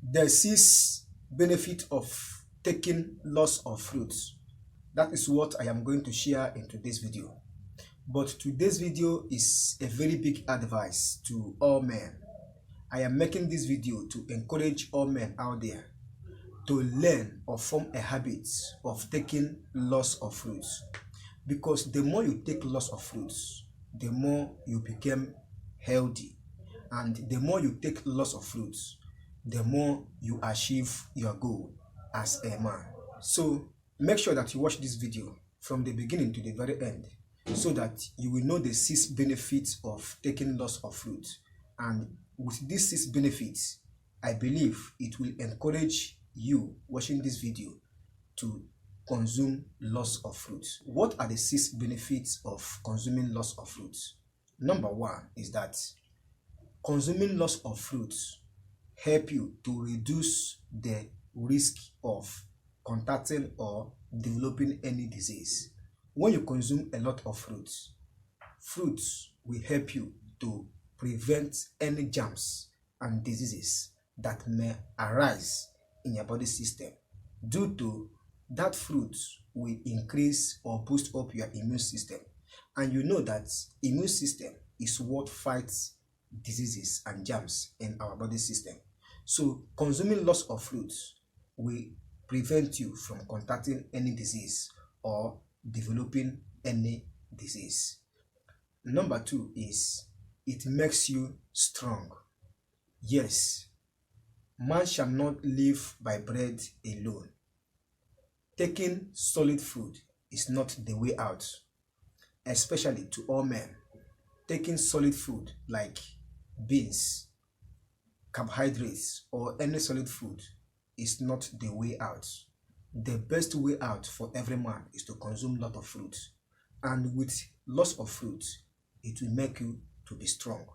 The 6 benefit of taking lots of fruits. That is what I am going to share in today's video. But today's video is a very big advice to all men. I am making this video to encourage all men out there to learn or form a habit of taking lots of fruits. Because the more you take lots of fruits, the more you become healthy. And the more you take lots of fruits, the more you achieve your goal as a man. So make sure that you watch this video from the beginning to the very end, so that you will know the 6 benefits of taking lots of fruits. And with these 6 benefits, I believe it will encourage you watching this video to consume lots of fruits. What are the 6 benefits of consuming lots of fruits? Number 1 is that consuming lots of fruits help you to reduce the risk of contacting or developing any disease. When you consume a lot of fruits will help you to prevent any germs and diseases that may arise in your body system. Due to that, fruit will increase or boost up your immune system. And you know that immune system is what fights diseases and germs in our body system. So consuming lots of fruits will prevent you from contacting any disease or developing any disease. Number 2 is it makes you strong. Yes, man shall not live by bread alone. Taking solid food is not the way out, especially to all men. Taking solid food like beans, carbohydrates, or any solid food is not the way out. The best way out for every man is to consume a lot of fruit. And with lots of fruit, it will make you to be strong.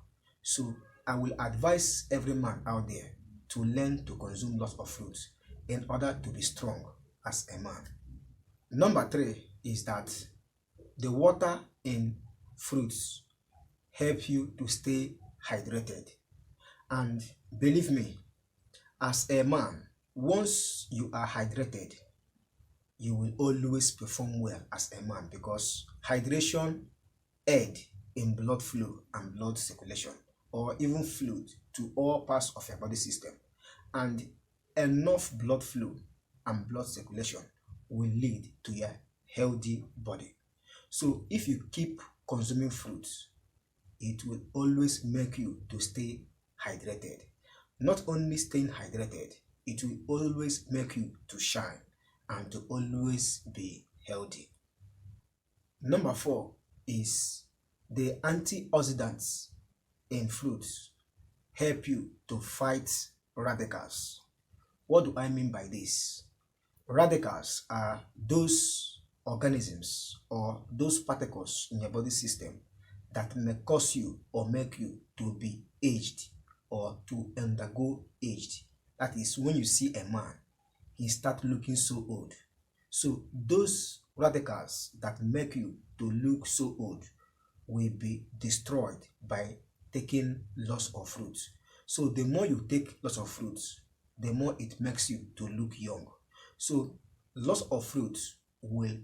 So I will advise every man out there to learn to consume lots of fruit in order to be strong as a man. Number 3 is that the water in fruits help you to stay hydrated. And believe me, as a man, once you are hydrated, you will always perform well as a man, because hydration aids in blood flow and blood circulation, or even fluid to all parts of your body system. And enough blood flow and blood circulation will lead to your healthy body. So if you keep consuming fruits, it will always make you to stay hydrated. Not only staying hydrated, it will always make you to shine and to always be healthy. Number 4 is the antioxidants in fruits help you to fight radicals. What do I mean by this? Radicals are those organisms or those particles in your body system that may cause you or make you to be aged or to undergo aged. That is, when you see a man, he starts looking so old. So those radicals that make you to look so old will be destroyed by taking lots of fruits. So the more you take lots of fruits, the more it makes you to look young. So lots of fruits will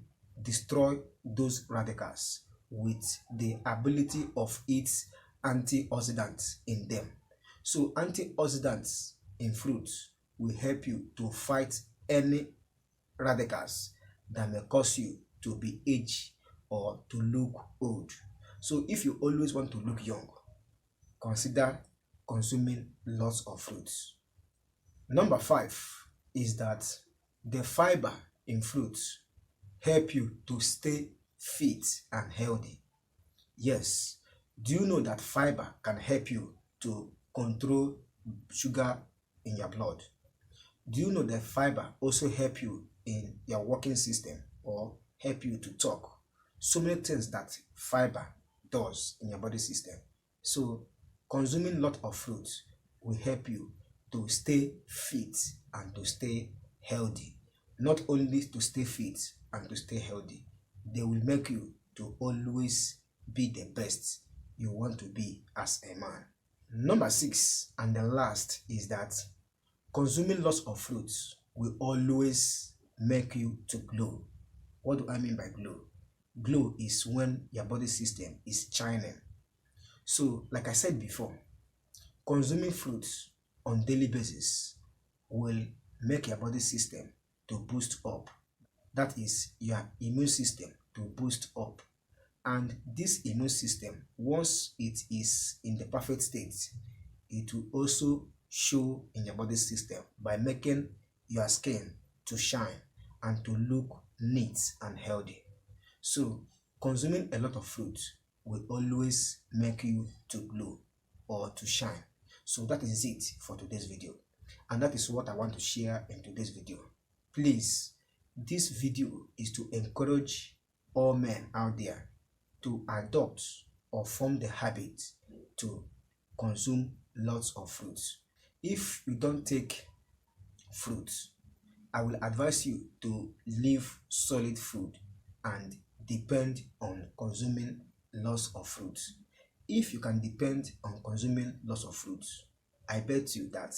destroy those radicals with the ability of its antioxidants in them. So antioxidants in fruits will help you to fight any radicals that may cause you to be aged or to look old. So if you always want to look young, consider consuming lots of fruits. Number 5 is that the fiber in fruits help you to stay fit and healthy. Yes, do you know that fiber can help you to control sugar in your blood? Do you know that fiber also help you in your working system or help you to talk? So many things that fiber does in your body system. So consuming a lot of fruits will help you to stay fit and to stay healthy. Not only to stay fit and to stay healthy, they will make you to always be the best you want to be as a man. Number 6 and the last is that Consuming lots of fruits will always make you to glow. What do I mean by glow? Glow is when your body system is shining. So, like I said before, consuming fruits on daily basis will make your body system to boost up. That is your immune system to boost up. And this immune system, once it is in the perfect state, it will also show in your body system by making your skin to shine and to look neat and healthy. So consuming a lot of fruit will always make you to glow or to shine. So that is it for today's video, and that is what I want to share in today's video. Please, this video is to encourage all men out there to adopt or form the habit to consume lots of fruits. If you don't take fruits, I will advise you to leave solid food and depend on consuming lots of fruits. If you can depend on consuming lots of fruits, I bet you that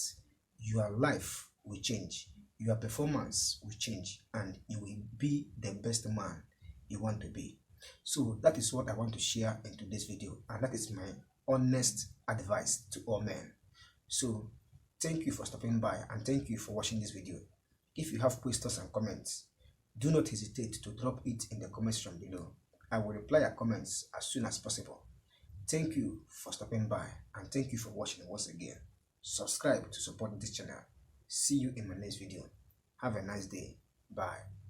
your life will change, your performance will change, and you will be the best man you want to be. So that is what I want to share in today's video, and that is my honest advice to all men. So thank you for stopping by, and thank you for watching this video. If you have questions and comments, do not hesitate to drop it in the comment section below. I will reply your comments as soon as possible. Thank you for stopping by, and thank you for watching once again. Subscribe to support this channel. See you in my next video. Have a nice day. Bye.